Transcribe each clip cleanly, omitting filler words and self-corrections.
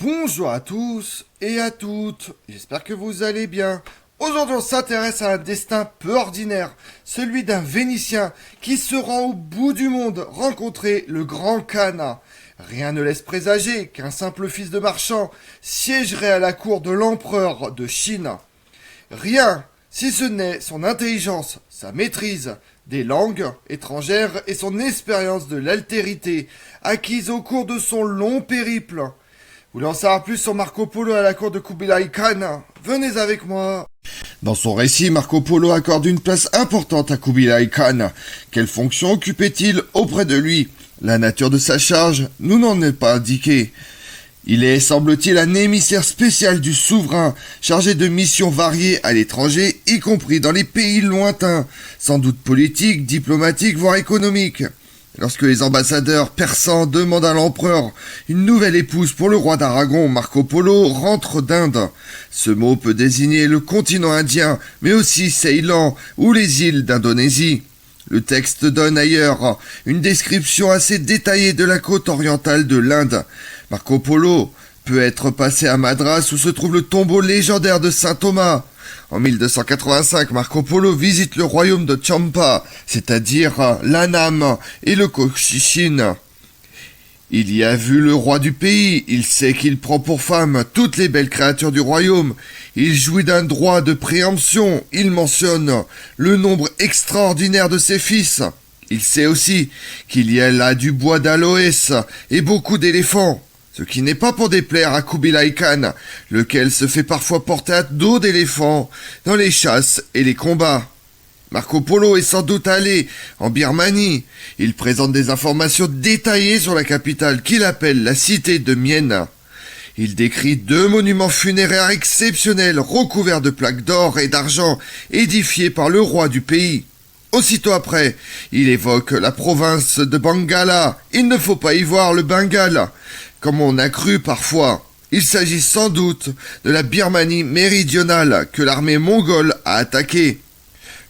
Bonjour à tous et à toutes, j'espère que vous allez bien. Aujourd'hui on s'intéresse à un destin peu ordinaire, celui d'un Vénitien qui se rend au bout du monde rencontrer le grand Khan. Rien ne laisse présager qu'un simple fils de marchand siégerait à la cour de l'empereur de Chine. Rien, si ce n'est son intelligence, sa maîtrise des langues étrangères et son expérience de l'altérité acquise au cours de son long périple. Vous voulez en savoir plus sur Marco Polo à la cour de Kubilai Khan? Venez avec moi. Dans son récit, Marco Polo accorde une place importante à Kubilai Khan. Quelle fonction occupait-il auprès de lui? La nature de sa charge nous n'en est pas indiquée. Il est, semble-t-il, un émissaire spécial du souverain, chargé de missions variées à l'étranger, y compris dans les pays lointains, sans doute politiques, diplomatiques, voire économiques. Lorsque les ambassadeurs persans demandent à l'empereur une nouvelle épouse pour le roi d'Aragon, Marco Polo rentre d'Inde. Ce mot peut désigner le continent indien, mais aussi Ceylan ou les îles d'Indonésie. Le texte donne ailleurs une description assez détaillée de la côte orientale de l'Inde. Marco Polo peut être passé à Madras où se trouve le tombeau légendaire de Saint Thomas. En 1285, Marco Polo visite le royaume de Champa, c'est-à-dire l'Annam et le Cochin. Il y a vu le roi du pays, il sait qu'il prend pour femme toutes les belles créatures du royaume, il jouit d'un droit de préemption, il mentionne le nombre extraordinaire de ses fils. Il sait aussi qu'il y a là du bois d'aloès et beaucoup d'éléphants. Ce qui n'est pas pour déplaire à Kubilai Khan, lequel se fait parfois porter à dos d'éléphants dans les chasses et les combats. Marco Polo est sans doute allé en Birmanie. Il présente des informations détaillées sur la capitale qu'il appelle la cité de Mienne. Il décrit 2 monuments funéraires exceptionnels recouverts de plaques d'or et d'argent édifiés par le roi du pays. Aussitôt après, il évoque la province de Bengala. Il ne faut pas y voir le Bengale, comme on a cru parfois. Il s'agit sans doute de la Birmanie méridionale que l'armée mongole a attaquée.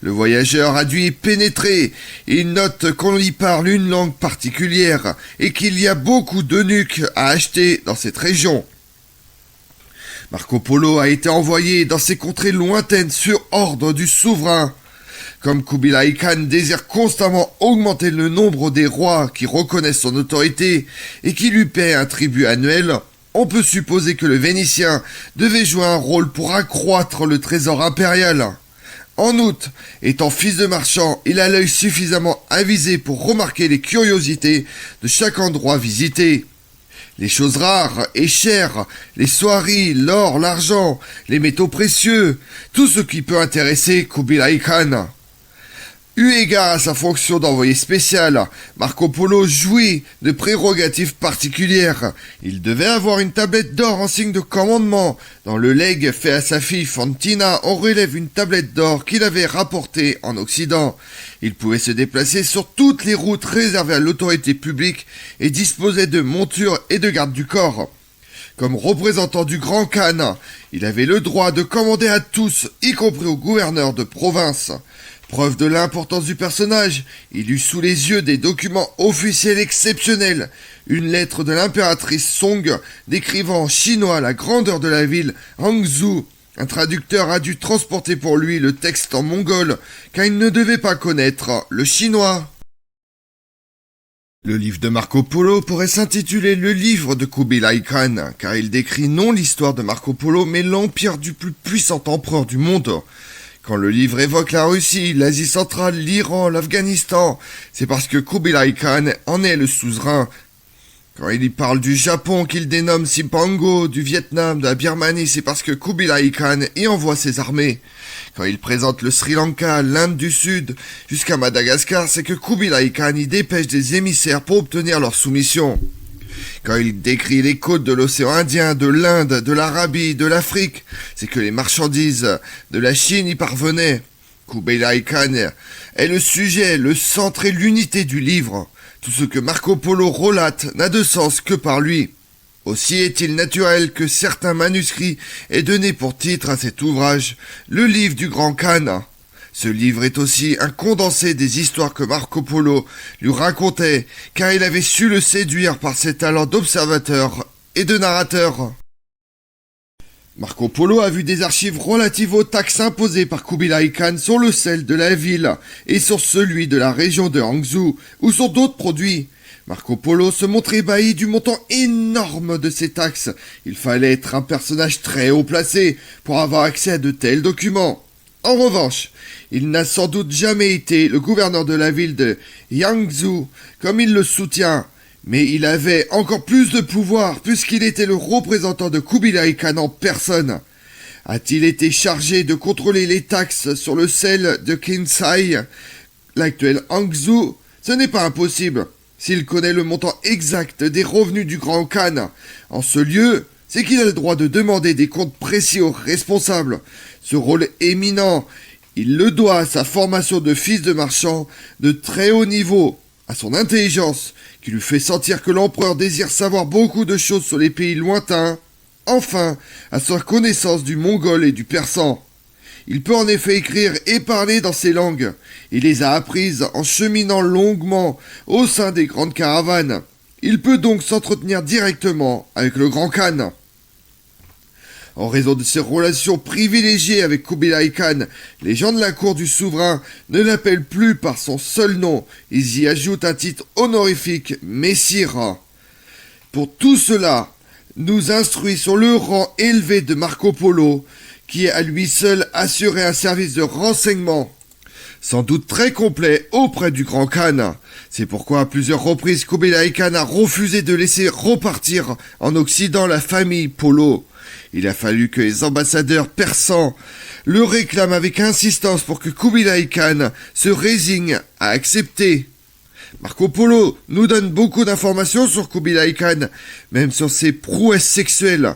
Le voyageur a dû y pénétrer. Il note qu'on y parle une langue particulière et qu'il y a beaucoup d'eunuques à acheter dans cette région. Marco Polo a été envoyé dans ces contrées lointaines sur ordre du souverain. Comme Kubilai Khan désire constamment augmenter le nombre des rois qui reconnaissent son autorité et qui lui paient un tribut annuel, on peut supposer que le Vénitien devait jouer un rôle pour accroître le trésor impérial. En outre, étant fils de marchand, il a l'œil suffisamment avisé pour remarquer les curiosités de chaque endroit visité. Les choses rares et chères, les soieries, l'or, l'argent, les métaux précieux, tout ce qui peut intéresser Kubilai Khan. Eu égard à sa fonction d'envoyé spécial, Marco Polo jouit de prérogatives particulières. Il devait avoir une tablette d'or en signe de commandement. Dans le legs fait à sa fille Fantina, on relève une tablette d'or qu'il avait rapportée en Occident. Il pouvait se déplacer sur toutes les routes réservées à l'autorité publique et disposait de montures et de gardes du corps. Comme représentant du grand Khan, il avait le droit de commander à tous, y compris aux gouverneurs de province. Preuve de l'importance du personnage, il eut sous les yeux des documents officiels exceptionnels, une lettre de l'impératrice Song décrivant en chinois la grandeur de la ville Hangzhou. Un traducteur a dû transporter pour lui le texte en mongol, car il ne devait pas connaître le chinois. Le livre de Marco Polo pourrait s'intituler le livre de Kubilai Khan, car il décrit non l'histoire de Marco Polo, mais l'empire du plus puissant empereur du monde. Quand le livre évoque la Russie, l'Asie centrale, l'Iran, l'Afghanistan, c'est parce que Kubilai Khan en est le suzerain. Quand il y parle du Japon qu'il dénomme Simpango, du Vietnam, de la Birmanie, c'est parce que Kubilai Khan y envoie ses armées. Quand il présente le Sri Lanka, l'Inde du Sud, jusqu'à Madagascar, c'est que Kubilai Khan y dépêche des émissaires pour obtenir leur soumission. Quand il décrit les côtes de l'océan Indien, de l'Inde, de l'Arabie, de l'Afrique, c'est que les marchandises de la Chine y parvenaient. Kubilai Khan est le sujet, le centre et l'unité du livre. Tout ce que Marco Polo relate n'a de sens que par lui. Aussi est-il naturel que certains manuscrits aient donné pour titre à cet ouvrage le livre du grand Khan. Ce livre est aussi un condensé des histoires que Marco Polo lui racontait, car il avait su le séduire par ses talents d'observateur et de narrateur. Marco Polo a vu des archives relatives aux taxes imposées par Kubilai Khan sur le sel de la ville et sur celui de la région de Hangzhou, ou sur d'autres produits. Marco Polo se montrait ébahi du montant énorme de ces taxes. Il fallait être un personnage très haut placé pour avoir accès à de tels documents. En revanche, il n'a sans doute jamais été le gouverneur de la ville de Yangzhou, comme il le soutient. Mais il avait encore plus de pouvoir puisqu'il était le représentant de Kubilai Khan en personne. A-t-il été chargé de contrôler les taxes sur le sel de Kinsai, l'actuel Hangzhou? Ce n'est pas impossible. S'il connaît le montant exact des revenus du Grand Khan en ce lieu, c'est qu'il a le droit de demander des comptes précis aux responsables. Ce rôle éminent, il le doit à sa formation de fils de marchand de très haut niveau, à son intelligence, qui lui fait sentir que l'empereur désire savoir beaucoup de choses sur les pays lointains, enfin, à sa connaissance du mongol et du persan. Il peut en effet écrire et parler dans ces langues. Il les a apprises en cheminant longuement au sein des grandes caravanes. Il peut donc s'entretenir directement avec le Grand Khan. En raison de ses relations privilégiées avec Kubilai Khan, les gens de la cour du souverain ne l'appellent plus par son seul nom. Ils y ajoutent un titre honorifique, Messire. Pour tout cela, nous instruit sur le rang élevé de Marco Polo, qui à lui seul assurait un service de renseignement, sans doute très complet, auprès du Grand Khan. C'est pourquoi à plusieurs reprises Kubilai Khan a refusé de laisser repartir en Occident la famille Polo. Il a fallu que les ambassadeurs persans le réclament avec insistance pour que Kubilai Khan se résigne à accepter. Marco Polo nous donne beaucoup d'informations sur Kubilai Khan, même sur ses prouesses sexuelles,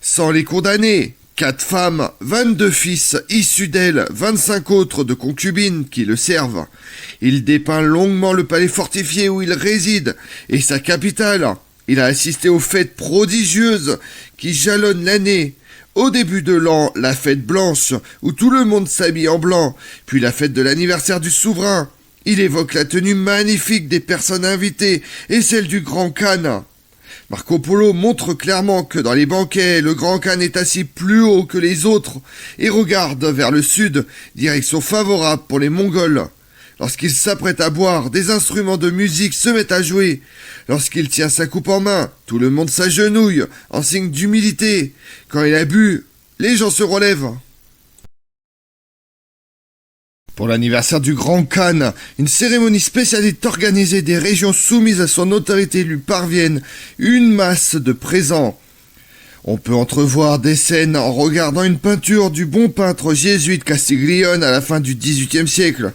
sans les condamner. 4 femmes, 22 fils issus d'elle, 25 autres de concubines qui le servent. Il dépeint longuement le palais fortifié où il réside et sa capitale. Il a assisté aux fêtes prodigieuses qui jalonnent l'année. Au début de l'an, la fête blanche, où tout le monde s'habille en blanc, puis la fête de l'anniversaire du souverain. Il évoque la tenue magnifique des personnes invitées et celle du Grand Khan. Marco Polo montre clairement que dans les banquets, le Grand Khan est assis plus haut que les autres et regarde vers le sud, direction favorable pour les Mongols. Lorsqu'il s'apprête à boire, des instruments de musique se mettent à jouer. Lorsqu'il tient sa coupe en main, tout le monde s'agenouille en signe d'humilité. Quand il a bu, les gens se relèvent. Pour l'anniversaire du Grand Khan, une cérémonie spéciale est organisée. Des régions soumises à son autorité lui parviennent une masse de présents. On peut entrevoir des scènes en regardant une peinture du bon peintre jésuite Castiglione à la fin du XVIIIe siècle.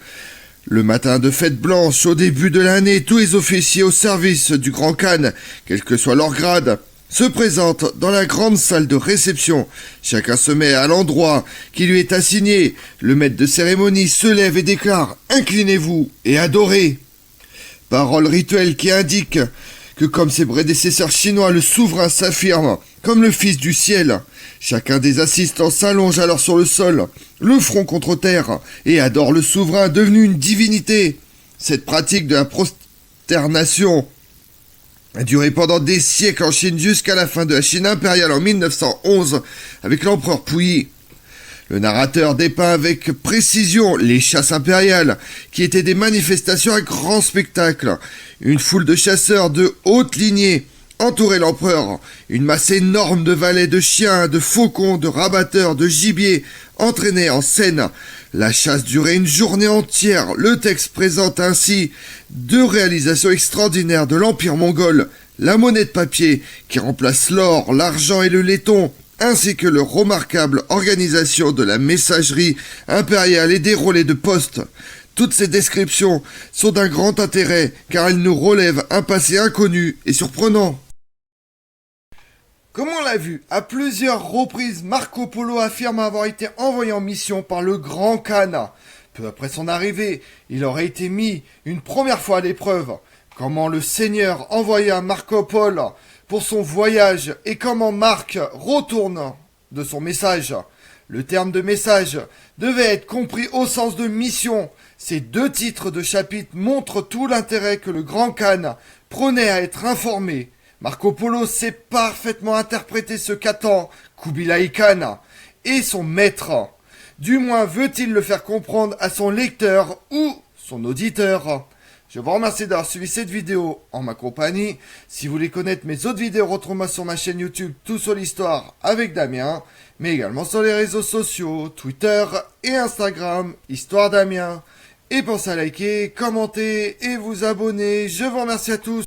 Le matin de fête blanche, au début de l'année, tous les officiers au service du Grand Khan, quel que soit leur grade, se présentent dans la grande salle de réception. Chacun se met à l'endroit qui lui est assigné. Le maître de cérémonie se lève et déclare « Inclinez-vous et adorez ». Parole rituelle qui indique que comme ses prédécesseurs chinois, le souverain s'affirme comme le fils du ciel. Chacun des assistants s'allonge alors sur le sol, le front contre terre, et adore le souverain devenu une divinité. Cette pratique de la prosternation a duré pendant des siècles en Chine jusqu'à la fin de la Chine impériale en 1911 avec l'empereur Puyi. Le narrateur dépeint avec précision les chasses impériales, qui étaient des manifestations à grand spectacle. Une foule de chasseurs de haute lignée entourait l'empereur. Une masse énorme de valets, de chiens, de faucons, de rabatteurs, de gibier entraînait en scène. La chasse durait une journée entière. Le texte présente ainsi 2 réalisations extraordinaires de l'Empire mongol. La monnaie de papier, qui remplace l'or, l'argent et le laiton, ainsi que la remarquable organisation de la messagerie impériale et des relais de poste. Toutes ces descriptions sont d'un grand intérêt, car elles nous relèvent un passé inconnu et surprenant. Comme on l'a vu, à plusieurs reprises, Marco Polo affirme avoir été envoyé en mission par le Grand Khan. Peu après son arrivée, il aurait été mis une première fois à l'épreuve. Comment le Seigneur envoya Marco Polo pour son voyage et comment Marc retourne de son message. Le terme de message devait être compris au sens de mission. Ces 2 titres de chapitre montrent tout l'intérêt que le Grand Khan prenait à être informé. Marco Polo sait parfaitement interpréter ce qu'attend Kubilai Khan et son maître. Du moins veut-il le faire comprendre à son lecteur ou son auditeur. Je vous remercie d'avoir suivi cette vidéo en ma compagnie. Si vous voulez connaître mes autres vidéos, retrouvez-moi sur ma chaîne YouTube Tout sur l'Histoire avec Damien, mais également sur les réseaux sociaux, Twitter et Instagram, Histoire Damien. Et pensez à liker, commenter et vous abonner. Je vous remercie à tous.